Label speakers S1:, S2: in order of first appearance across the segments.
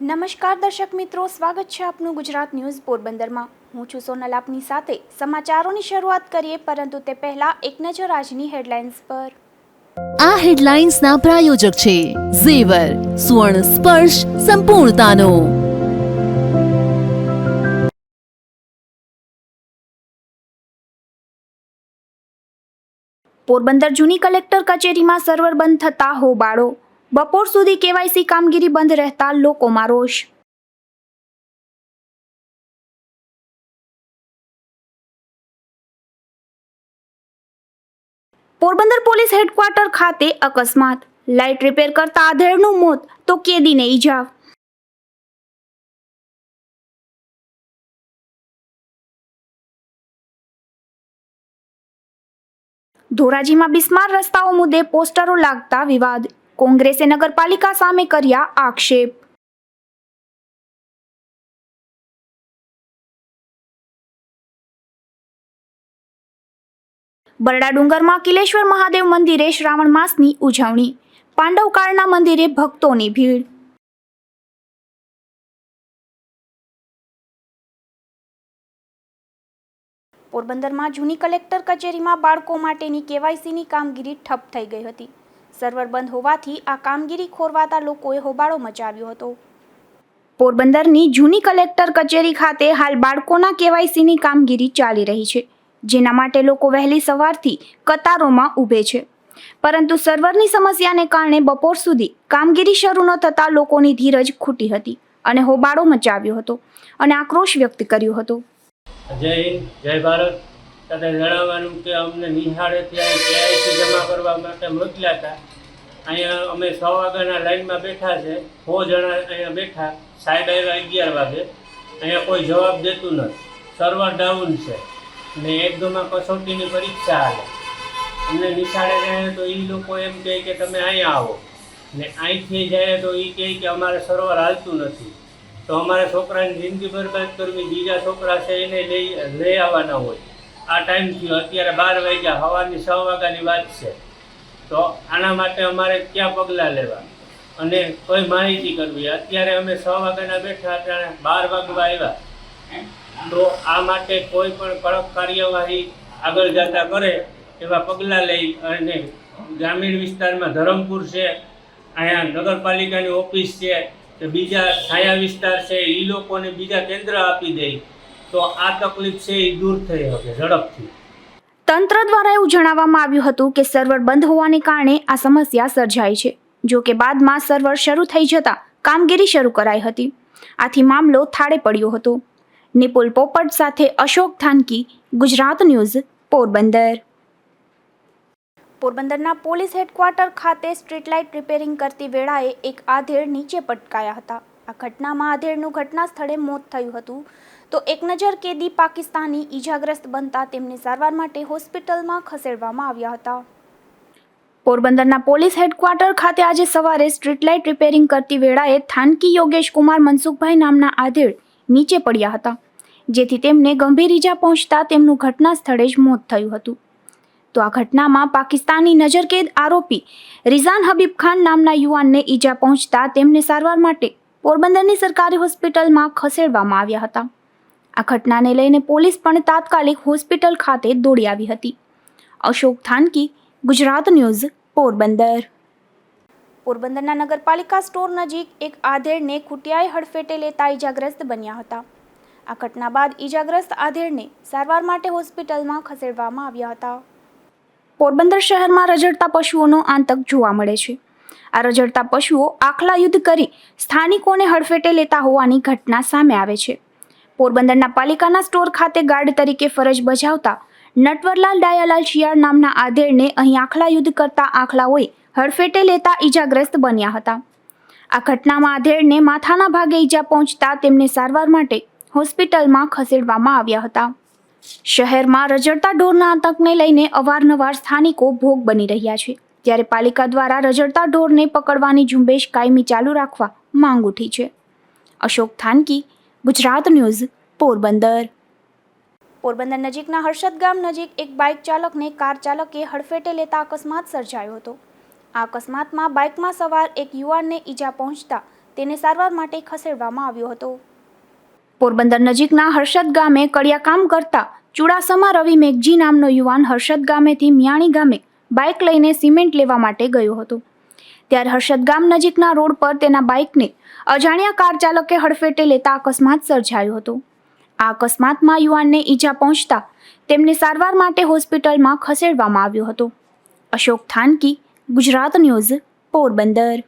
S1: નમસ્કાર દર્શક મિત્રો, સ્વાગત છે આપનું ગુજરાત ન્યૂઝ પોરબંદરમાં। હું છું સોનલ, આપની સાથે સમાચારોની શરૂઆત કરીએ, પરંતુ તે પહેલા એક નજર આજની હેડલાઇન્સ પર।
S2: આ હેડલાઇન્સના પ્રાયોજક છે ઝેવર, સ્વર્ણ સ્પર્શ સંપૂર્ણતાનો।
S1: પોરબંદર જૂની કલેક્ટર કચેરીમાં સર્વર બંધ થતા હોબાળો। બપોર સુધી કેવાયસી કામગીરી બંધ રહેતા લોકોમાં રોષ। પોરબંદર પોલીસ હેડક્વાર્ટર ખાતે અકસ્માત, લાઇટ રિપેર કરતા આધેડનું મોત તો કેદીને ઈજા। ધોરાજીમાં બિસ્માર રસ્તાઓ મુદ્દે પોસ્ટરો લાગતા વિવાદ, કોંગ્રેસે નગરપાલિકા સામે કર્યા આક્ષેપ। બરડા ડુંગરમાં કિલેશ્વર મહાદેવ મંદિરે શ્રાવણ માસની ઉજવણી, પાંડવકાળના મંદિરે ભક્તોની ભીડ। પોરબંદરમાં જૂની કલેક્ટર કચેરીમાં બાળકો માટેની કેવાયસીની કામગીરી ઠપ થઈ ગઈ હતી। સર્વર બંધ હોવાથી આ કામગીરી ખોરવાતા લોકોએ હોબાળો મચાવ્યો હતો। પોરબંદરની જૂની કલેક્ટર કચેરી ખાતે હાલ બાળકોના કેવાયસીની કામગીરી ચાલી રહી છે, જેના માટે લોકો વહેલી સવારથી કતારોમાં ઊભે છે, પરંતુ સર્વરની સમસ્યાને કારણે બપોર સુધી કામગીરી શરૂ ન થતાં લોકોની ધીરજ ખૂટી હતી અને હોબાળો મચાવ્યો હતો અને આક્રોશ વ્યક્ત કર્યો હતો।
S3: જય હિન્દ, જય ભારત। સાથે જણાવવાનું કે અમને નિહાળેથી અહીં કેઆઈસી જમા કરવા માટે મોકલ્યા હતા। અહીંયા અમે 6 વાગ્યાના લાઈનમાં બેઠા છે, 100 જણા અહીંયા બેઠા, સાહેબ આવ્યા 11 વાગે, અહીંયા કોઈ જવાબ દેતું નથી, સર્વર ડાઉન છે ને એકદમમાં કસોટીની પરીક્ષા હાલે। અમને નિશાળે જાય તો એ લોકો એમ કહે કે તમે અહીંયા આવો, ને અહીંથી જાય તો એ કહે કે અમારે સર્વર હાલતું નથી, તો અમારે છોકરાની જિંદગી બરબાદ કરવી, બીજા છોકરા છે એને લઈ આવવાના હોય। આ ટાઈમ થયો, અત્યારે 12 વાગ્યા, સવારની 6 વાગ્યાની વાત છે, તો આના માટે અમારે ક્યાં પગલાં લેવા અને કોઈ માહિતી કરવી। અત્યારે અમે 6 વાગ્યાના બેઠા, અત્યારે 12 વાગવા આવ્યા, તો આ માટે કોઈ પણ કડક કાર્યવાહી આગળ જતા કરે એવા પગલાં લઈ અને ગ્રામીણ વિસ્તારમાં ધરમપુર છે, અહીંયા નગરપાલિકાની ઓફિસ છે કે બીજા છાયા વિસ્તાર છે, એ લોકોને બીજા કેન્દ્ર આપી દે તો આ તકલીફ છે એ દૂર થઈ શકે ઝડપથી।
S1: તંત્ર દ્વારા એવું જણાવવામાં આવ્યું હતું કે સર્વર બંધ હોવાને કારણે આ સમસ્યા સર્જાઈ છે, જો કે બાદમાં સર્વર શરૂ થઈ જતા કામગીરી શરૂ કરાઈ હતી, આથી મામલો થાળે પડ્યો હતો। નિપુલ પોપટ સાથે અશોક થાનકી, ગુજરાત ન્યૂઝ, પોરબંદર। પોરબંદરના પોલીસ હેડક્વાર્ટર ખાતે સ્ટ્રીટ લાઇટ રિપેરિંગ કરતી વેળાએ એક આધેડ નીચે પટકાયા હતા। આ ઘટનામાં આધેડનું ઘટના સ્થળે મોત થયું હતું, તો એક નજર કેદી પાકિસ્તાની ઈજાગ્રસ્ત બનતા તેમને સારવાર માટે હોસ્પિટલમાં ખસેડવામાં આવ્યા હતા। પોરબંદરના પોલીસ હેડક્વાર્ટર ખાતે આજે સવારે સ્ટ્રીટ લાઇટ રિપેરિંગ કરતી વેળાએ થાનકી યોગેશ કુમાર મનસુખભાઈ નામના આધેડ નીચે પડ્યા હતા, જેથી તેમને ગંભીર ઈજા પહોંચતા તેમનું ઘટના સ્થળે જ મોત થયું હતું। તો આ ઘટનામાં પાકિસ્તાની નજરકેદ આરોપી રિઝાન હબીબ ખાન નામના યુવાનને ઈજા પહોંચતા તેમને સારવાર માટે પોરબંદરની સરકારી હોસ્પિટલમાં ખસેડવામાં આવ્યા હતા। આ ઘટનાને લઈને પોલીસ પણ તાત્કાલિક હોસ્પિટલ ખાતે દોડી આવી હતી। અશોક થાનકી, ગુજરાત ન્યૂઝ, પોરબંદર। પોરબંદરના નગરપાલિકા સ્ટોર નજીક એક આધેડને ખૂટિયાએ હડફેટે લેતા ઈજાગ્રસ્ત બન્યા હતા। આ ઘટના બાદ ઈજાગ્રસ્ત આધેડને સારવાર માટે હોસ્પિટલમાં ખસેડવામાં આવ્યા હતા। પોરબંદર શહેરમાં રઝળતા પશુઓનો આતંક જોવા મળે છે। આ રઝળતા પશુઓ આખલા યુદ્ધ કરી સ્થાનિકોને હડફેટે લેતા હોવાની ઘટના સામે આવે છે। પોરબંદરના પાલિકાના સ્ટોર ખાતે ગાર્ડ તરીકે ફરજ બજાવતા નટવરલાલ ડાયાલાલ શિયાળ નામના આધેડને અહીં આખલા યુદ્ધ કરતા આખલાઓએ હડફેટે લેતા ઈજાગ્રસ્ત બન્યા હતા। આ ઘટનામાં આધેડને માથાના ભાગે ઈજા પહોંચતા તેમને સારવાર માટે હોસ્પિટલમાં ખસેડવામાં આવ્યા હતા। શહેરમાં રઝળતા ઢોરના આતંકને લઈને અવારનવાર સ્થાનિકો ભોગ બની રહ્યા છે, ત્યારે પાલિકા દ્વારા રઝળતા ઢોરને પકડવાની ઝુંબેશ કાયમી ચાલુ રાખવા માંગ ઉઠી છે। અશોક થાનકી, ગુજરાત ન્યૂઝ, પોરબંદર। પોરબંદર નજીકના હર્ષદ ગામ નજીક એક બાઇક ચાલકને કાર ચાલકે હડફેટે લેતા અકસ્માત સર્જાયો હતો। આ અકસ્માતમાં બાઇકમાં સવાર એક યુવાનને ઈજા પહોંચતા તેને સારવાર માટે ખસેડવામાં આવ્યો હતો. પોરબંદર નજીકના હર્ષદ ગામે કડિયા કામ કરતા ચુડાસમા રવિ મેઘજી નામનો યુવાન હર્ષદ ગામેથી મિયાણી ગામે બાઇક લઈને સિમેન્ટ લેવા માટે ગયો હતો. ત્યારે હર્ષદ ગામ નજીકના રોડ પર તેના બાઇકને અજાણ્યા કાર ચાલકે હડફેટે લેતા અકસ્માત સર્જાયો હતો. આ અકસ્માતમાં યુવાનને ઈજા પહોંચતા તેમને સારવાર માટે હોસ્પિટલમાં ખસેડવામાં આવ્યો હતો. અશોક થાનકી, ગુજરાત ન્યૂઝ, પોરબંદર.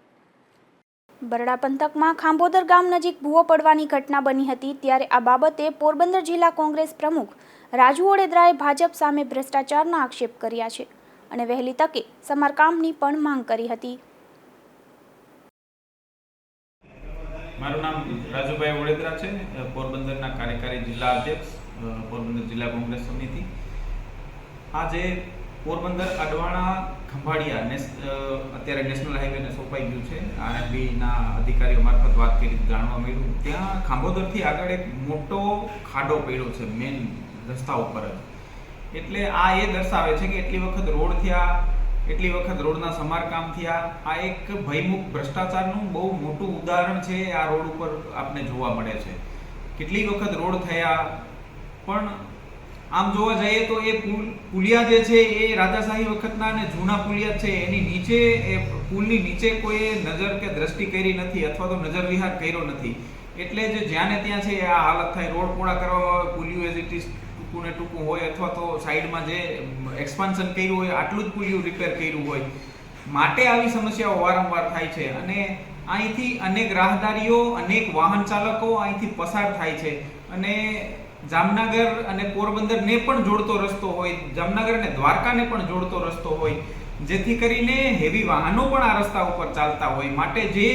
S1: બરડા પંથકમાં ખાંભોદર ગામ નજીક ભૂવો પડવાની ઘટના બની હતી. ત્યારે આ બાબતે પોરબંદર જિલ્લા કોંગ્રેસ પ્રમુખ રાજુ ઓડેદરાએ ભાજપ સામે ભ્રષ્ટાચારના આક્ષેપ કર્યા છે અને વહેલી તકે સમારકામની પણ માંગ કરી હતી.
S4: મારું નામ રાજુભાઈ ઓડેદરા છે, પોરબંદરના કાર્યકારી જિલ્લા અધ્યક્ષ, પોરબંદર જિલ્લા કોંગ્રેસ સમિતિ. આજે પોરબંદર અડવાણા ખંભાળિયા અત્યારે નેશનલ હાઈવેને સોંપાઈ ગયું છે. આરએનબીના અધિકારીઓ મારફત વાત કરી જાણવા મળ્યું ત્યાં ખાંભોદરથી આગળ એક મોટો ખાડો પડ્યો છે મેઇન રસ્તા ઉપર જ. એટલે આ એ દર્શાવે છે કે એટલી વખત રોડ થયા, એટલી વખત રોડના સમારકામ થયા. આ એક ભયમુક્ત ભ્રષ્ટાચારનું બહુ મોટું ઉદાહરણ છે. આ રોડ ઉપર આપને જોવા મળે છે. કેટલી વખત રોડ થયા, પણ આમ જોવા જઈએ તો એ પુલિયા જે છે એ રાજાશાહી વખતના અને જૂના પુલિયા છે. એની નીચે એ પુલની નીચે કોઈ નજર કે દ્રષ્ટિ કરી નથી અથવા તો નજર વિહાર કર્યો નથી. એટલે જે જ્યાં ને ત્યાં છે આ હાલત થાય. રોડ પોળા કરવામાં આવે, પુલિયું એઝ ઇટ ઇઝ ટૂંકું ને ટૂંકું હોય અથવા તો સાઈડમાં જે એક્સપાન્શન કર્યું હોય આટલું જ પુલિયું રિપેર કર્યું હોય. માટે આવી સમસ્યાઓ વારંવાર થાય છે અને અહીંથી અનેક રાહદારીઓ, અનેક વાહન ચાલકો અહીંથી પસાર થાય છે અને જામનગર અને પોરબંદરને પણ જોડતો રસ્તો હોય, જામનગર અને દ્વારકાને પણ જોડતો રસ્તો હોય, જેથી કરીને હેવી વાહનો પણ આ રસ્તા ઉપર ચાલતા હોય. માટે જે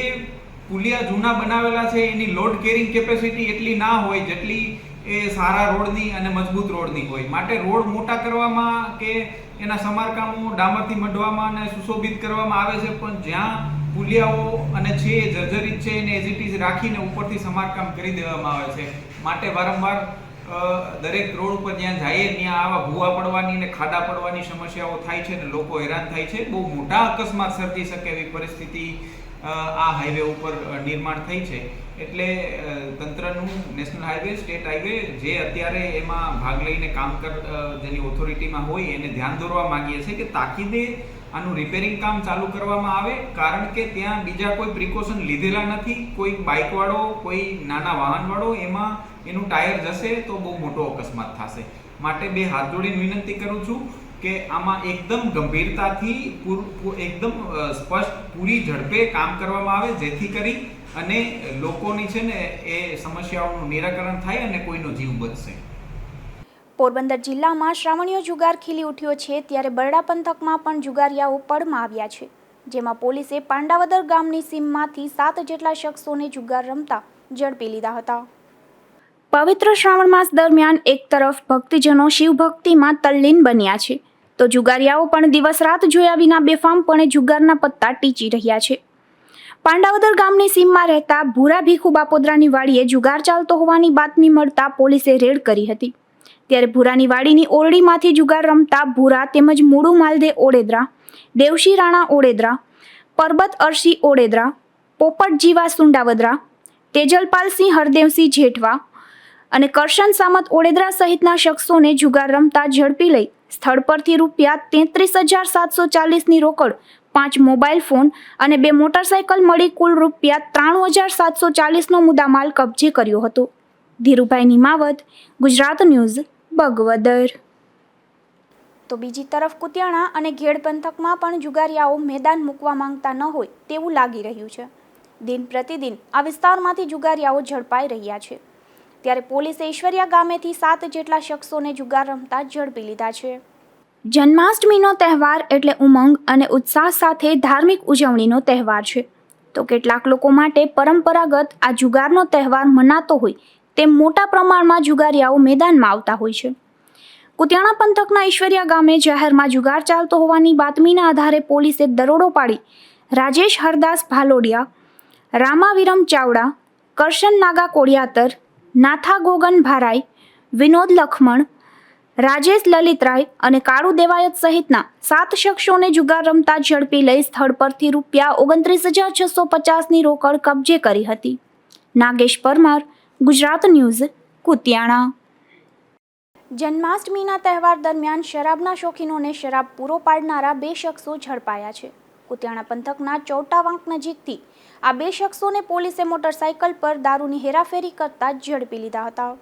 S4: પુલિયા જૂના બનાવેલા છે એની લોડ કેરિંગ કેપેસિટી એટલી ના હોય જેટલી એ સારા રોડની અને મજબૂત રોડની હોય. માટે રોડ મોટા કરવામાં કે એના સમારકામો ડામરથી મઢવામાં અને સુશોભિત કરવામાં આવે છે, પણ જ્યાં પુલિયાઓ અને છે જર્જરિત છે એને એઝ ઇટ ઇઝ રાખીને ઉપરથી સમારકામ કરી દેવામાં આવે છે. માટે વારંવાર દરેક રોડ ઉપર જ્યાં જઈએ ત્યાં આવા ભૂવા પડવાની અને ખાડા પડવાની સમસ્યાઓ થાય છે અને લોકો હેરાન થાય છે. બહુ મોટા અકસ્માત સર્જી શકે એવી પરિસ્થિતિ આ હાઈવે ઉપર નિર્માણ થઈ છે. એટલે તંત્રનું નેશનલ હાઈવે, સ્ટેટ હાઈવે જે અત્યારે એમાં ભાગ લઈને કામ જેની ઓથોરિટીમાં હોય એને ધ્યાન દોરવા માંગીએ છીએ કે તાકીદે આનું રિપેરિંગ કામ ચાલુ કરવામાં આવે. કારણ કે ત્યાં બીજા કોઈ પ્રિકોશન લીધેલા નથી. કોઈ બાઇકવાળો, કોઈ નાના વાહનવાળો એમાં એનું ટાયર જશે તો બહુ મોટો અકસ્માત થશે. માટે બે હાથ જોડીને વિનંતી કરું છું કે આમાં એકદમ ગંભીરતાથી એકદમ સ્પષ્ટ પૂરી ઝડપે કામ કરવામાં આવે જેથી કરી અને લોકોની છે ને એ સમસ્યાઓનું નિરાકરણ થાય અને કોઈનો જીવ બચશે.
S1: પોરબંદર જિલ્લામાં શ્રાવણીય જુગાર ખીલી ઉઠ્યો છે. ત્યારે બરડા પંથકમાં પણ જુગારિયાઓ પડમાં આવ્યા છે, જેમાં પોલીસે પાંડાવદર ગામની સીમમાંથી 7 જેટલા શખ્સોને જુગાર રમતા ઝડપી લીધા હતા. પવિત્ર શ્રાવણ માસ દરમિયાન એક તરફ ભક્તિજનો શિવભક્તિમાં તલ્લીન બન્યા છે, તો જુગારિયાઓ પણ દિવસ રાત જોયા વિના બેફામપણે જુગારના પત્તા ટીચી રહ્યા છે. પાંડાવદર ગામની સીમમાં રહેતા ભૂરા ભીખુ બાપોદરાની વાડીએ જુગાર ચાલતો હોવાની બાતમી મળતા પોલીસે રેડ કરી હતી. ત્યારે ભૂરાની વાડીની ઓરડીમાંથી જુગાર રમતા ભૂરા તેમજ મૂળુ માલદે ઓડેદરા, દેવશી રાણા ઓડેદરા, પરબત અરશી ઓડેદરા, પોપટ જીવા સુંડાવદરા, તેજલપાલસિંહ હરદેવસિંહ જેઠવા અને કરશન સામત ઓડેદરા સહિતના શખ્સોને જુગાર રમતા ઝડપી લઈ સ્થળ પરથી રૂપિયા 33,740ની રોકડ, 5 મોબાઈલ ફોન અને 2 મોટરસાયકલ મળી કુલ રૂપિયા 93,740નો મુદ્દામાલ કબજે કર્યો હતો. ધીરુભાઈ નિમાવત, ગુજરાત ન્યૂઝ, બગવદર. તો બીજી તરફ કુતિયાણા અને ઘેડ પંથકમાં પણ જુગારિયાઓ મેદાન મૂકવા માંગતા ન હોય તેવું લાગી રહ્યું છે. દિન પ્રતિદિન આ વિસ્તારમાંથી જુગારિયાઓ ઝડપાઈ રહ્યા છે. ત્યારે પોલીસે ઈશ્વરિયા ગામેથી 7 જેટલા શખ્સોને જુગાર રમતા ઝડપી લીધા છે. જન્માષ્ટમીનો તહેવાર એટલે ઉમંગ અને ઉત્સાહ સાથે ધાર્મિક ઉજવણીનો તહેવાર છે, તો કેટલાક લોકો માટે પરંપરાગત આ જુગારનો તહેવાર મનાતો હોય તેમ મોટા પ્રમાણમાં જુગારિયાઓ મેદાનમાં આવતા હોય છે. કુતિયાણા પંથકના ઈશ્વરિયા ગામે જાહેરમાં જુગાર ચાલતો હોવાની બાતમીના આધારે પોલીસે દરોડો પાડી રાજેશ હરદાસ ભાલોડિયા, રામાવીરમ ચાવડા, કરશન નાગા કોડિયાતર, નાથા ગોગન ભારાઈ, વિનોદ લખમણ, રાજેશ લલિતરાય અને કાળુ દેવાયત સહિતના 7 શખ્સોને જુગાર રમતા ઝડપી લઈ સ્થળ પરથી ₹29,650ની રોકડ કબજે કરી હતી. નાગેશ પરમાર, ગુજરાત ન્યૂઝ, કુતિયાણા. જન્માષ્ટમીના તહેવાર દરમિયાન શરાબના શોખીનોને શરાબ પૂરો પાડનારા 2 શખ્સો ઝડપાયા છે. કુતિયાણા પંથકના ચૌટાવાંક નજીકથી આ 2 શખ્સોને પોલીસે મોટરસાયકલ પર દારૂની હેરાફેરી કરતા ઝડપી લીધા હતા.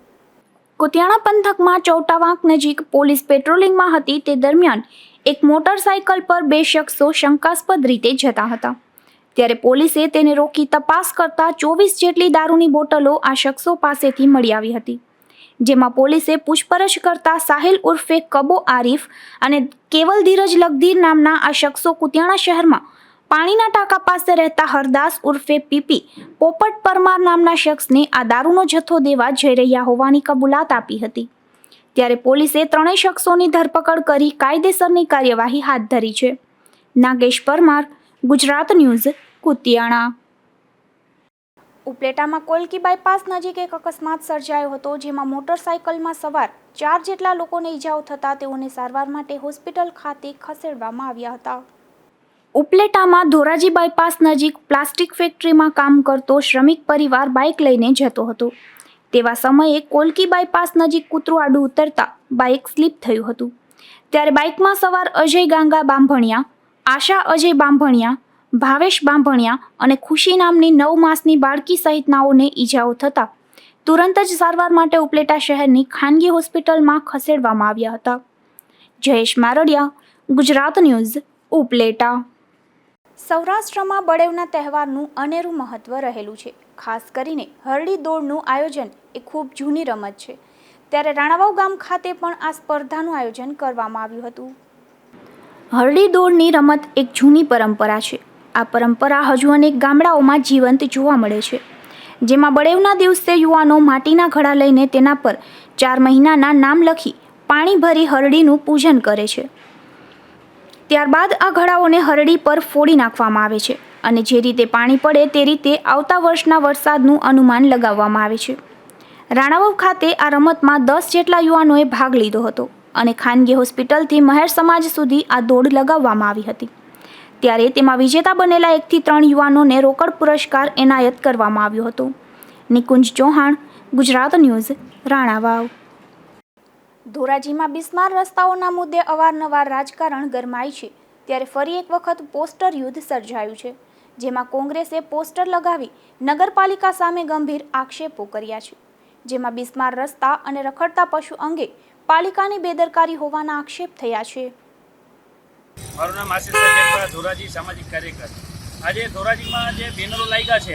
S1: કુતિયાણા પંથકમાં ચૌટાવાંક નજીક પોલીસ પેટ્રોલિંગમાં હતી તે દરમિયાન એક મોટરસાયકલ પર 2 શખ્સો શંકાસ્પદ રીતે જતા હતા. ત્યારે પોલીસે તેને રોકી તપાસ કરતા 24 જેટલી દારૂની બોટલો આ શખ્સો પાસેથી મળી આવી હતી. જેમાં પોલીસે પૂછપરછ કરતા સાહિલ ઉર્ફે કબો આરીફ અને કેવલ ધીરજ લગધીર નામના આ શખ્સો કુતિયાણા શહેરમાં પાણીના ટાંકા પાસે રહેતા હરદાસ ઉર્ફે પીપી પોપટ પરમાર નામના શખ્સને આ દારૂનો જથ્થો દેવા જઈ રહ્યા હોવાની કબૂલાત આપી હતી. ત્યારે પોલીસે 3 શખ્સોની ધરપકડ કરી કાયદેસરની કાર્યવાહી હાથ ધરી છે. નાગેશ પરમાર, ગુજરાત ન્યૂઝ, કુતિયાણા. ઉપલેટામાં કોલકી બાયપાસ નજીક એક અકસ્માત સર્જાયો હતો, જેમાં મોટરસાયકલમાં સવાર 4 જેટલા લોકોને ઈજાઓ થતા તેઓને સારવાર માટે હોસ્પિટલ ખાતે ખસેડવામાં આવ્યા હતા. ઉપલેટામાં ધોરાજી બાયપાસ નજીક પ્લાસ્ટિક ફેક્ટરીમાં કામ કરતો શ્રમિક પરિવાર બાઇક લઈને જતો હતો. તેવા સમયે કોલકી બાયપાસ નજીક કૂતરું આડું ઉતરતા બાઇક સ્લીપ થયું હતું. ત્યારે બાઇકમાં સવાર અજય ગાંગા બાંભણિયા, આશા અજય બાંભણિયા, ભાવેશ બાંભણિયા અને ખુશી નામની 9 માસની બાળકી સહિતનાઓને ઈજાઓ થતા તુરંત જ સારવાર માટે ઉપલેટા શહેરની ખાનગી હોસ્પિટલમાં ખસેડવામાં આવ્યા હતા. જયેશ મારડિયા, ગુજરાત ન્યૂઝ, ઉપલેટા. સૌરાષ્ટ્રમાં બળેવના તહેવારનું અનેરું મહત્વ રહેલું છે. ખાસ કરીને હરડી દોડનું આયોજન એ ખૂબ જૂની રમત છે. ત્યારે રાણાવાવ ગામ ખાતે પણ આ સ્પર્ધાનું આયોજન કરવામાં આવ્યું હતું. હરડી દોડની રમત એક જૂની પરંપરા છે. આ પરંપરા હજુ અનેક ગામડાઓમાં જીવંત જોવા મળે છે. જેમાં બળેવના દિવસે યુવાનો માટીના ઘડા લઈને તેના પર 4 મહિનાના નામ લખી પાણી ભરી હરડીનું પૂજન કરે છે. ત્યારબાદ આ ઘડાઓને હરડી પર ફોડી નાખવામાં આવે છે અને જે રીતે પાણી પડે તે રીતે આવતા વર્ષના વરસાદનું અનુમાન લગાવવામાં આવે છે. રાણાવાવ ખાતે આ રમતમાં 10 જેટલા યુવાનોએ ભાગ લીધો હતો અને ખાનગી હોસ્પિટલથી મહેર સમાજ સુધી આ દોડ લગાવવામાં આવી હતી. ત્યારે તેમાં વિજેતા બનેલા 1 થી 3 યુવાનોને રોકડ પુરસ્કાર એનાયત કરવામાં આવ્યો હતો. નિકુંજ ચૌહાણ, ગુજરાત ન્યૂઝ, રાણાવાવ. ધોરાજીમાં બિસ્માર રસ્તાઓના મુદ્દે અવારનવાર રાજકારણ ગરમાય છે. ત્યારે ફરી એક વખત પોસ્ટર યુદ્ધ સર્જાયું છે, જેમાં કોંગ્રેસે પોસ્ટર લગાવી નગરપાલિકા સામે ગંભીર આક્ષેપો કર્યા છે. જેમાં બિસ્માર રસ્તા અને રખડતા પશુ અંગે પાલિકાની બેદરકારી હોવાના આક્ષેપ થયા છે.
S5: મારું નામ આશિષ સાહેબ, ધોરાજી સામાજિક કાર્યકર. આજે ધોરાજીમાં જે બેનરો લાગ્યા છે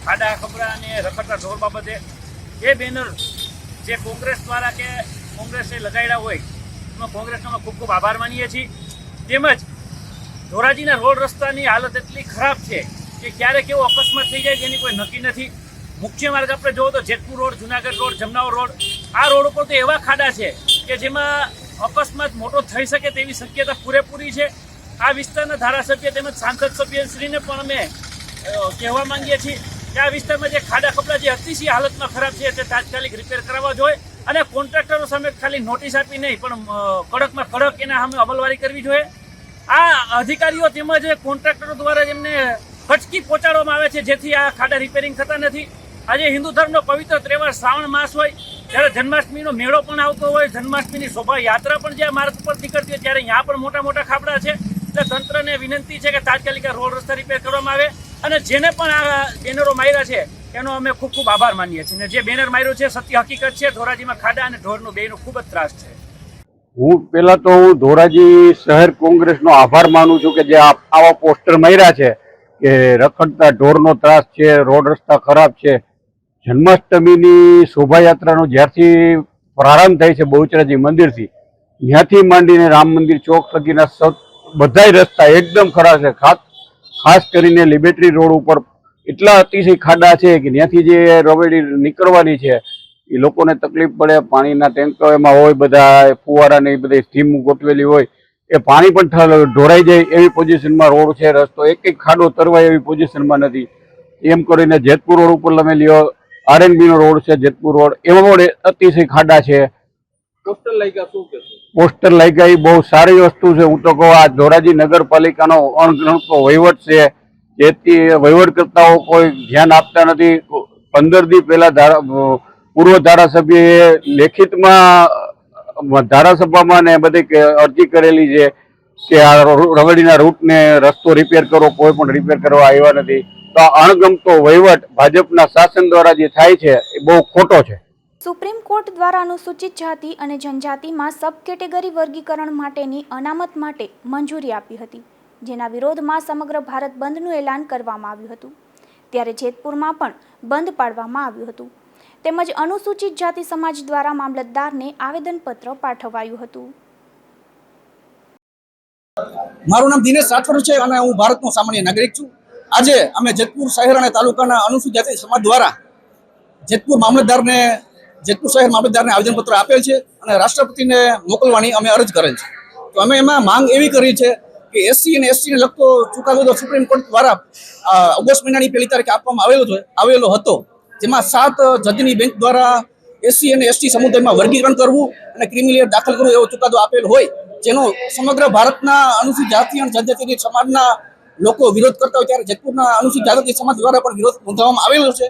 S5: ખાડા ખબરા અને રખડતા ઢોર બાબતે, એ બેનર જે કોંગ્રેસ દ્વારા કે કોંગ્રેસે લગાડ્યા હોય એમાં કોંગ્રેસનો ખૂબ ખૂબ આભાર માનીએ છીએ. તેમજ ધોરાજીના રોડ રસ્તાની હાલત એટલી ખરાબ છે કે ક્યારે કેવો અકસ્માત થઈ જાય જેની કોઈ નક્કી નથી. મુખ્ય માર્ગ આપણે જોવો તો Jetpur road, Junagadh road, Jamnavar road, આ રોડ ઉપર તો એવા ખાડા છે કે જેમાં અકસ્માત મોટો થઈ શકે તેવી શક્યતા પૂરેપૂરી છે. આ વિસ્તારના ધારાસભ્ય તેમજ સાંસદ સભ્યશ્રીને પણ અમે કહેવા માંગીએ છીએ કે આ વિસ્તારમાં જે ખાડા ખપડા જે અતિશય હાલતમાં ખરાબ છે તે તાત્કાલિક રિપેર કરાવવા જોઈએ અને કોન્ટ્રાક્ટરો સામે ખાલી નોટિસ આપી નહીં પણ કડકમાં કડક એના સામે અમલવારી કરવી જોઈએ. આ અધિકારીઓ તેમજ કોન્ટ્રાક્ટરો દ્વારા જેમને ખચકી પહોંચાડવામાં આવે છે જેથી આ ખાડા રિપેરિંગ થતા નથી. આજે હિન્દુ ધર્મનો પવિત્ર તહેવાર શ્રાવણ માસ હોય ત્યારે જન્માષ્ટમીનો મેળો પણ આવતો હોય, જન્માષ્ટમીની શોભાયાત્રા પણ જે માર્ગ ઉપર નીકળતી હોય ત્યારે અહીંયા પણ મોટા મોટા ખાબડા છે. એટલે તંત્રને વિનંતી છે કે તાત્કાલિક રોડ રસ્તા રિપેર કરવામાં આવે અને જેને પણ આ બેનરો માર્યા છે એનો અમે ખૂબ ખૂબ આભાર માનીએ છીએ. અને જે બેનર માર્યો છે સત્ય હકીકત છે, ધોરાજીમાં ખાડા અને ઢોરનો બેનો ખૂબ જ ત્રાસ છે.
S6: હું ધોરાજી શહેર કોંગ્રેસનો આભાર માનું છું કે જે આવા પોસ્ટર માર્યા છે કે રખડતા ઢોરનો ત્રાસ છે, રોડ રસ્તા ખરાબ છે. જન્માષ્ટમીની શોભાયાત્રાનો જ્યારથી પ્રારંભ થાય છે બહુચરાજી મંદિરથી, ત્યાંથી માંડીને રામ મંદિર ચોક સુધીના બધાય રસ્તા એકદમ ખરાબ છે. ખાસ કરીને લિબર્ટી રોડ ઉપર એટલા અતિશય ખાડા છે કે ત્યાંથી જે રવેડી નીકળવાની છે એ લોકોને તકલીફ પડે. પાણીના ટેન્કર એમાં હોય, બધા ફુવારાની બધી સ્ટીમ ગોઠવેલી હોય, એ પાણી પણ ઢોરાઈ જાય એવી પોઝિશનમાં રોડ છે. રસ્તો એક ખાડો તરવાય એવી પોઝિશનમાં નથી. એમ કરીને જેતપુર રોડ ઉપર તમે લ્યો, RNB નો રોડ છે જેતપુર રોડ, એમાં પણ અતિશય ખાડા છે.
S7: પોસ્ટર લાગ્યા શું કહેશો?
S6: પોસ્ટર લાગ્યા એ બહુ સારી વસ્તુ છે. હું તો કહું આ ધોરાજી નગરપાલિકાનો અણગણતો વહીવટ છે, જેથી વહીવટકર્તાઓ કોઈ ધ્યાન આપતા નથી. 15 દી પહેલા પૂર્વ ધારાસભ્યએ લેખિતમાં ધારાસભામાં ને બધી અરજી કરેલી છે કે આ રગડીના રૂટને રસ્તો રિપેર કરો, કોઈ પણ રિપેર કરવા આવ્યા નથી. તો આ અણગમતો વહીવટ ભાજપના શાસન દ્વારા જે થાય છે એ બહુ ખોટો છે.
S1: સુપ્રીમ કોર્ટ દ્વારા અનુસૂચિત જાતિ અને જનજાતિમાં સબ કેટેગરી વર્ગીકરણ માટેની અનામત માટે મંજૂરી આપી હતી, જેના વિરોધમાં સમગ્ર ભારત બંધનું એલાન કરવામાં આવ્યું હતું. ત્યારે જેતપુરમાં પણ બંધ પાડવામાં આવ્યું હતું. તેમજ અનુસૂચિત જાતિ સમાજ દ્વારા મામલતદારને આવેદનપત્ર પાઠવાયું હતું.
S8: મારું નામ દિનેશ રાઠોડ છે અને હું ભારતનો સામાન્ય નાગરિક છું. આજે અમે જેતપુર શહેર અને તાલુકાના અનુસૂચિત જાતિ સમાજ દ્વારા જેતપુર શહેર મામલતદારને આવેદનપત્ર આપેલ છે અને રાષ્ટ્રપતિને મોકલવાની અમે અરજ કરેલ છે. તો અમે એમાં માંગ એવી કરી છે કે એસસી અને એસટીને લગતો ચુકાદો સુપ્રીમ કોર્ટ દ્વારા ઓગસ્ટ મહિનાની 1 તારીખે આપવામાં આવેલો હતો, જેમાં 7 જજની બેન્ચ દ્વારા એસસી અને એસટી સમુદાયમાં વર્ગીકરણ કરવું અને ક્રિમિનલ દાખલ કરવું એવો ચુકાદો આપેલ હોય, જેનો સમગ્ર ભારતના અનુસૂચિત જાતિ અને જનજાતિ સમાજના લોકો વિરોધ કરતા હોય ત્યારે જેતપુરના અનુસૂચિત જાતિ સમાજ દ્વારા પણ વિરોધ નોંધવામાં આવેલો છે.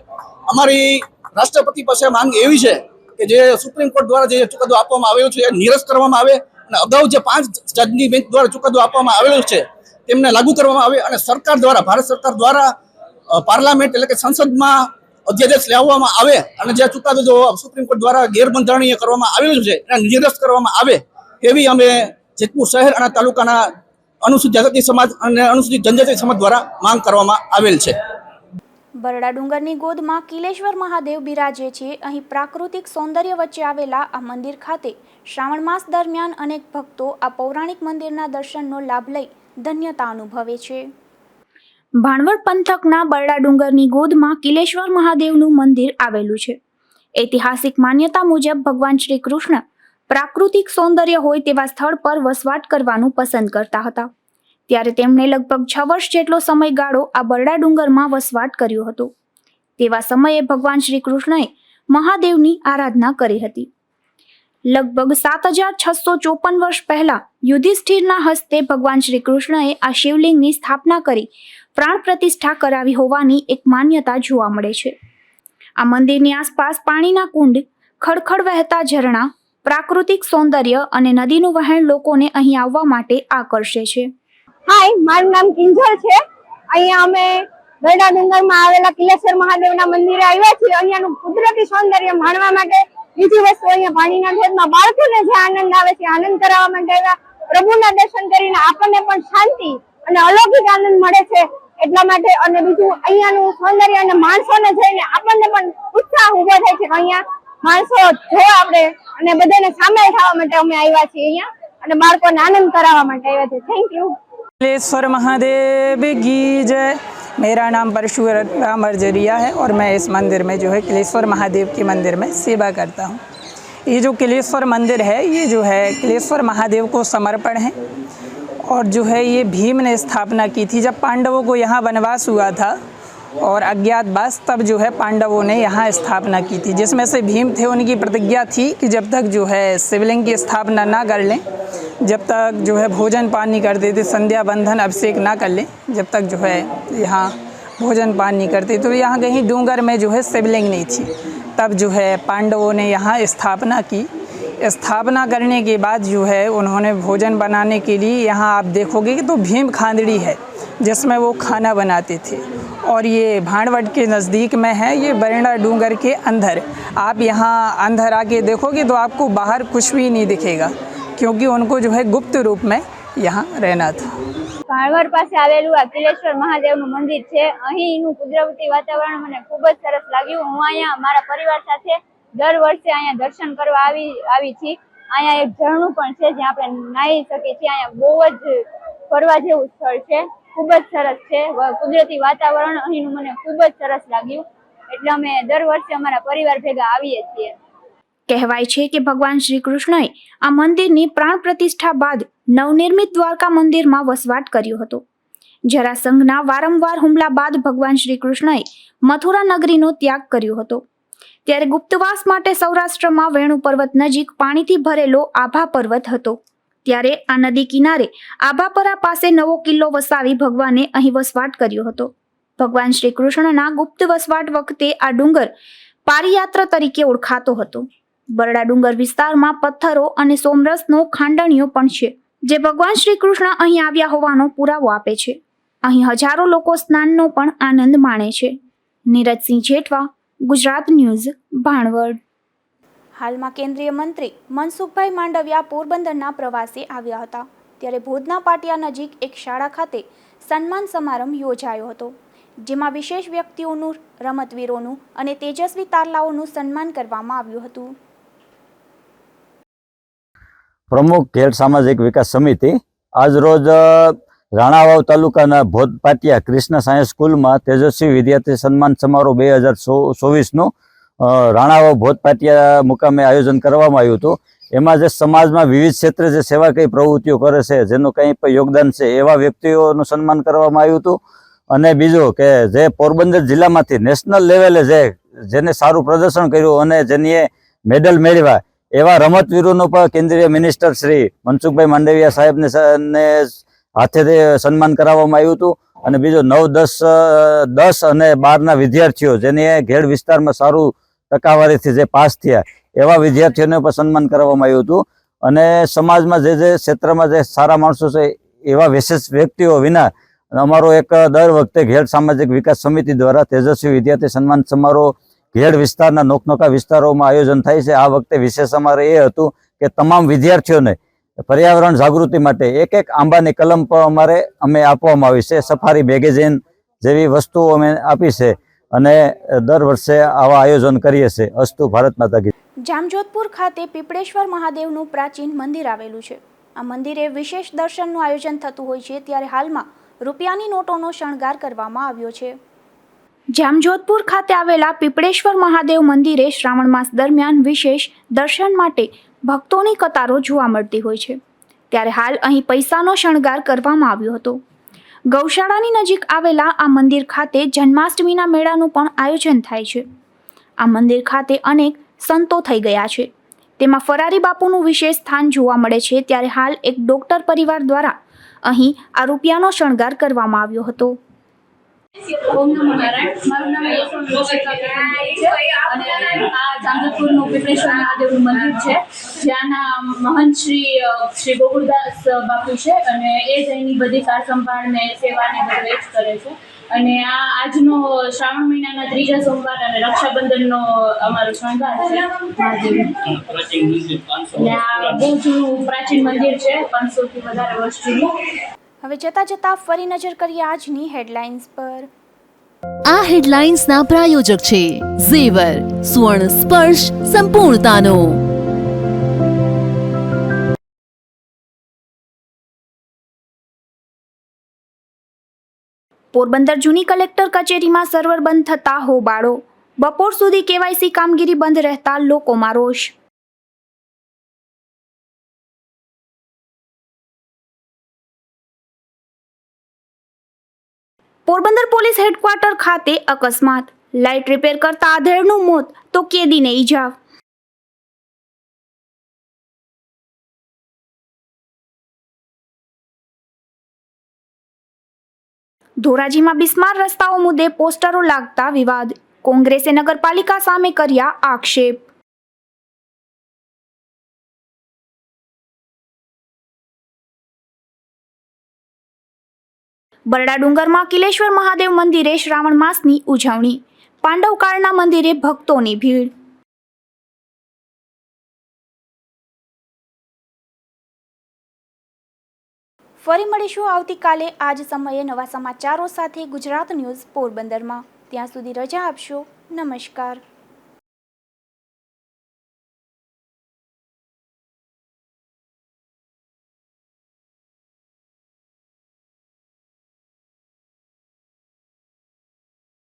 S8: અમારી રાષ્ટ્રપતિ પાસે માંગ એવી છે કે જે સુપ્રીમ કોર્ટ દ્વારા જે ચુકાદો આપવામાં આવેલો છે એ નિરસ્ત કરવામાં આવે અને અગાઉ જે 5 જજની બેન્ચ દ્વારા ચુકાદો આપવામાં આવેલો છે તેમને લાગુ કરવામાં આવે અને સરકાર દ્વારા, ભારત સરકાર દ્વારા પાર્લામેન્ટ એટલે કે સંસદમાં અધ્યાદેશ લાવવામાં આવે અને જે ચુકાદો સુપ્રીમ કોર્ટ દ્વારા ગેરબંધારણીય કરવામાં આવેલું છે એને નિરસ્ત કરવામાં આવે એવી અમે જેતપુર શહેર અને તાલુકાના અનુસૂચિત જાતિ સમાજ અને અનુસૂચિત જનજાતિ સમાજ દ્વારા માંગ કરવામાં આવેલ છે.
S1: બરડા ડુંગરની ગોદમાં કિલેશ્વર મહાદેવ બિરાજે છે. અહીં પ્રાકૃતિક સૌંદર્ય વચ્ચે આવેલા આ મંદિર ખાતે શ્રાવણ માસ દરમિયાન અનેક ભક્તો આ પૌરાણિક મંદિરના દર્શનનો લાભ લઈ ધન્યતા અનુભવે છે. ભાણવડ પંથકના બરડા ડુંગરની ગોદમાં કિલેશ્વર મહાદેવનું મંદિર આવેલું છે. ઐતિહાસિક માન્યતા મુજબ ભગવાન શ્રી કૃષ્ણ પ્રાકૃતિક સૌંદર્ય હોય તેવા સ્થળ પર વસવાટ કરવાનું પસંદ કરતા હતા. ત્યારે તેમણે લગભગ 6 વર્ષ જેટલો સમયગાળો આ બરડા ડુંગરમાં વસવાટ કર્યો હતો. તેવા સમયે ભગવાન શ્રી કૃષ્ણએ મહાદેવની આરાધના કરી હતી. લગભગ 7654 વર્ષ પહેલા યુધિષ્ઠિરના હસ્તે ભગવાન શ્રી કૃષ્ણએ આ શિવલિંગની સ્થાપના કરી પ્રાણ પ્રતિષ્ઠા કરાવી હોવાની એક માન્યતા જોવા મળે છે. આ મંદિરની આસપાસ પાણીના કુંડ, ખડખડ વહેતા ઝરણા, પ્રાકૃતિક સૌંદર્ય અને નદીનું વહેણ લોકોને અહીં આવવા માટે આકર્ષે છે.
S9: હાય, મારું નામ કિંજલ છે. અહીંયા અમે બરડા ડુંગરમાં આવેલા કિલેશ્વર મહાદેવના મંદિરે આવ્યા છીએ. અહીંયાનું કુદરતી સૌંદર્ય માણવા માટે. બીજી વસ્તુ, અહીંયા પાણીના ધોધમાં બાળકોને જે આનંદ આવે છે આનંદ કરાવવા માટે આવ્યા. પ્રભુના દર્શન કરીને આપણને પણ શાંતિ અને અલૌકિક આનંદ મળે છે એટલા માટે. અને બીજું, અહીંયાનું સૌંદર્ય અને માણસોને જોઈને આપણને પણ ઉત્સાહ ઉભો થાય છે કે અહીંયા માણસો જોવા આપણે અને બધાને સામેલ થવા માટે અમે આવ્યા છીએ અહીંયા અને બાળકોને આનંદ કરાવવા માટે આવ્યા છીએ. Thank you.
S10: किलेश्वर महादेव की जय। मेरा नाम परशुराम अर्जरिया है और मैं इस मंदिर में जो है किलेश्वर महादेव के मंदिर में सेवा करता हूँ। ये जो किलेश्वर मंदिर है ये जो है किलेश्वर महादेव को समर्पण है और जो है ये भीम ने स्थापना की थी जब पांडवों को यहाँ वनवास हुआ था और अज्ञातवास, तब जो है पांडवों ने यहाँ स्थापना की थी, जिसमें से भीम थे उनकी प्रतिज्ञा थी कि जब तक जो है शिवलिंग की स्थापना ना कर लें, जब तक जो है भोजन पान नहीं करते थे, संध्या बंधन अभिषेक ना कर लें, जब तक जो है यहाँ भोजन पान नहीं करते, तो यहाँ कहीं डूंगर में जो है शिवलिंग नहीं थी। तब जो है पांडवों ने यहाँ स्थापना की। स्थापना करने के बाद जो है उन्होंने भोजन बनाने के लिए यहाँ आप देखोगे कि तो भीम खांदड़ी है जिसमें वो खाना बनाते थे और ये भाणवड के नज़दीक में है, ये बरड़ा डूंगर के अंदर। आप यहाँ अंदर आके देखोगे तो आपको बाहर कुछ भी नहीं दिखेगा क्योंकि उनको जो है गुप्त रूप में यहाँ रहना था।
S9: ભાણવડ પાસે આવેલું આ કિલેશ્વર મહાદેવનું મંદિર છે. અહીંનું કુદરતી વાતાવરણ મને ખૂબ જ સરસ લાગ્યું. હું અહીંયા મારા પરિવાર સાથે દર વર્ષે અહીંયા દર્શન કરવા આવી છી. અહીંયા એક ઝરણું પણ છે જ્યાં આપણે નાહી શકીએ છીએ. અહીંયા બહુ જ ફરવા જેવું સ્થળ છે, ખૂબ જ સરસ છે. કુદરતી વાતાવરણ અહીંનું મને ખૂબ જ સરસ લાગ્યું એટલે અમે દર વર્ષે અમારા પરિવાર ભેગા આવીએ છીએ.
S1: કહેવાય છે કે ભગવાન શ્રી કૃષ્ણએ આ મંદિરની પ્રાણ પ્રતિષ્ઠા બાદ નવનિર્મિત દ્વારકા મંદિરમાં વસવાટ કર્યો હતો. જરાસંઘના વારંવાર હુમલા બાદ ભગવાન શ્રી કૃષ્ણએ મથુરા નગરીનો ત્યાગ કર્યો હતો. ત્યારે ગુપ્તવાસ માટે સૌરાષ્ટ્રમાં વેણુ પર્વત નજીક પાણીથી ભરેલો આભા પર્વત હતો. ત્યારે આ નદી કિનારે આભાપરા પાસે નવો કિલ્લો વસાવી ભગવાને અહીં વસવાટ કર્યો હતો. ભગવાન શ્રી કૃષ્ણના ગુપ્ત વસવાટ વખતે આ ડુંગર પારિયાત્ર તરીકે ઓળખાતો હતો. બરડા ડુંગર વિસ્તારમાં પથ્થરો અને સોમરસનો ખાંડણીઓ પણ છે, જે ભગવાન શ્રી કૃષ્ણ અહીં આવ્યા હોવાનો પુરાવો આપે છે. અહીં હજારો લોકો સ્નાનનો પણ આનંદ માણે છે. નીરજસિંહ જેઠવા, ગુજરાત ન્યૂઝ, ભાણવડ. હાલમાં કેન્દ્રીય મંત્રી મનસુખભાઈ માંડવિયા પોરબંદરના પ્રવાસે આવ્યા હતા. ત્યારે ભુજના પાટિયા નજીક એક શાળા ખાતે સન્માન સમારંભ યોજાયો હતો, જેમાં વિશેષ વ્યક્તિઓનું, રમતવીરોનું અને તેજસ્વી તારલાઓનું સન્માન કરવામાં આવ્યું હતું.
S7: પ્રમુખ ઘેડ સામાજિક વિકાસ સમિતિ આજરોજ રાણાવાવ તાલુકાના ભોજ પાટિયા કૃષ્ણ સાયન્સ સ્કૂલમાં તેજસ્વી વિદ્યાર્થી સન્માન સમારોહ 2024નું રાણાવાવ ભોજ પાટિયા મુકામે આયોજન કરવામાં આવ્યું હતું. એમાં જે સમાજમાં વિવિધ ક્ષેત્રે જે સેવાકીય પ્રવૃત્તિઓ કરે છે, જેનું કંઈ પણ યોગદાન છે, એવા વ્યક્તિઓનું સન્માન કરવામાં આવ્યું હતું. અને બીજું કે જે પોરબંદર જિલ્લામાંથી નેશનલ લેવલે જેને સારું પ્રદર્શન કર્યું અને જેની મેડલ મેળવ્યા એવા રમતવીરોનું પણ કેન્દ્રીય મિનિસ્ટર શ્રી મનસુખભાઈ માંડવિયા સાહેબને હાથેથી સન્માન કરાવવામાં આવ્યું હતું. અને બીજું 9, 10 અને 12ના વિદ્યાર્થીઓ જેની ઘેડ વિસ્તારમાં સારું ટકાવારીથી જે પાસ થયા એવા વિદ્યાર્થીઓને પણ સન્માન કરવામાં આવ્યું હતું. અને સમાજમાં જે ક્ષેત્રમાં જે સારા માણસો છે એવા વિશેષ વ્યક્તિઓ વિના અમારો એક દર વખતે ઘેડ સામાજિક વિકાસ સમિતિ દ્વારા તેજસ્વી વિદ્યાર્થી સન્માન સમારોહ ઘેડ વિસ્તારના નોખનોખા વિસ્તારોમાં આયોજન થાય છે. આ વખતે વિશેષ અમારે એ હતું કે તમામ વિદ્યાર્થીઓને પર્યાવરણ જાગૃતિ માટે એક આંબાની કલમ પણ અમે આપવામાં આવી છે. સફારી મેગેઝિન જેવી વસ્તુઓ અમે આપી છે અને દર વર્ષે આવા આયોજન કરીએ છીએ. અસ્તુ ભારત માતા કી.
S1: જામજોધપુર ખાતે પીપળેશ્વર મહાદેવનું પ્રાચીન મંદિર આવેલું છે. આ મંદિરે વિશેષ દર્શનનું આયોજન થતું હોય છે. ત્યારે હાલમાં રૂપિયાની નોટોનો શણગાર કરવામાં આવ્યો છે. જામજોધપુર ખાતે આવેલા પીપળેશ્વર મહાદેવ મંદિરે શ્રાવણ માસ દરમિયાન વિશેષ દર્શન માટે ભક્તોની કતારો જોવા મળતી હોય છે. ત્યારે હાલ અહીં પૈસાનો શણગાર કરવામાં આવ્યો હતો. ગૌશાળાની નજીક આવેલા આ મંદિર ખાતે જન્માષ્ટમીના મેળાનું પણ આયોજન થાય છે. આ મંદિર ખાતે અનેક સંતો થઈ ગયા છે. તેમાં ફરારી બાપુનું વિશેષ સ્થાન જોવા મળે છે. ત્યારે હાલ એક ડોક્ટર પરિવાર દ્વારા અહીં આ રૂપિયાનો શણગાર કરવામાં આવ્યો હતો.
S11: ઓમ નમો નારાયણ. મારું નામ યશોમતી છે અને આ જામજોધપુરનું પીપળેશ્વર મહાદેવનું મંદિર છે, જ્યાંના મહંત શ્રી ગોકુળદાસ બાપુ છે અને એ જ અહીંની બધી સાર સંભાળ ને સેવાને બધું એ જ કરે છે. અને આ આજનો શ્રાવણ મહિનાના 3જા સોમવાર અને રક્ષાબંધનનો અમારો શણગાર છે મહાદેવનો. આ બહુ જૂનું પ્રાચીન મંદિર છે, 500થી વધારે વર્ષ જૂનું.
S1: હવે જતા ફરી નજર કરીએ આજની હેડલાઇન્સ પર.
S2: આ હેડલાઇન્સના પ્રાયોજક છે ઝેવર, સુવર્ણ સ્પર્શ સંપૂર્ણતાનો.
S1: પોરબંદર જૂની કલેક્ટર કચેરીમાં સર્વર બંધ થતા હોબાળો. બપોર સુધી કેવાયસી કામગીરી બંધ રહેતા લોકોમાં રોષ. પોરબંદર પોલીસ હેડક્વાર્ટર ખાતે અકસ્માત. લાઇટ રિપેર કરતા આધેડનું મોત તો કેદીને ઈજા. ધોરાજીમાં બિસ્માર રસ્તાઓ મુદ્દે પોસ્ટરો લાગતા વિવાદ. કોંગ્રેસે નગરપાલિકા સામે કર્યા આક્ષેપ. બરડા ડુંગરમાં કિલેશ્વર મહાદેવ મંદિરે શ્રાવણ માસની ઉજવણી. પાંડવકાળના મંદિરે ભક્તોની ભીડ. ફરી મળીશું આવતીકાલે આ જ સમયે નવા સમાચારો સાથે ગુજરાત ન્યૂઝ પોરબંદરમાં. ત્યાં સુધી રજા આપશો. નમસ્કાર.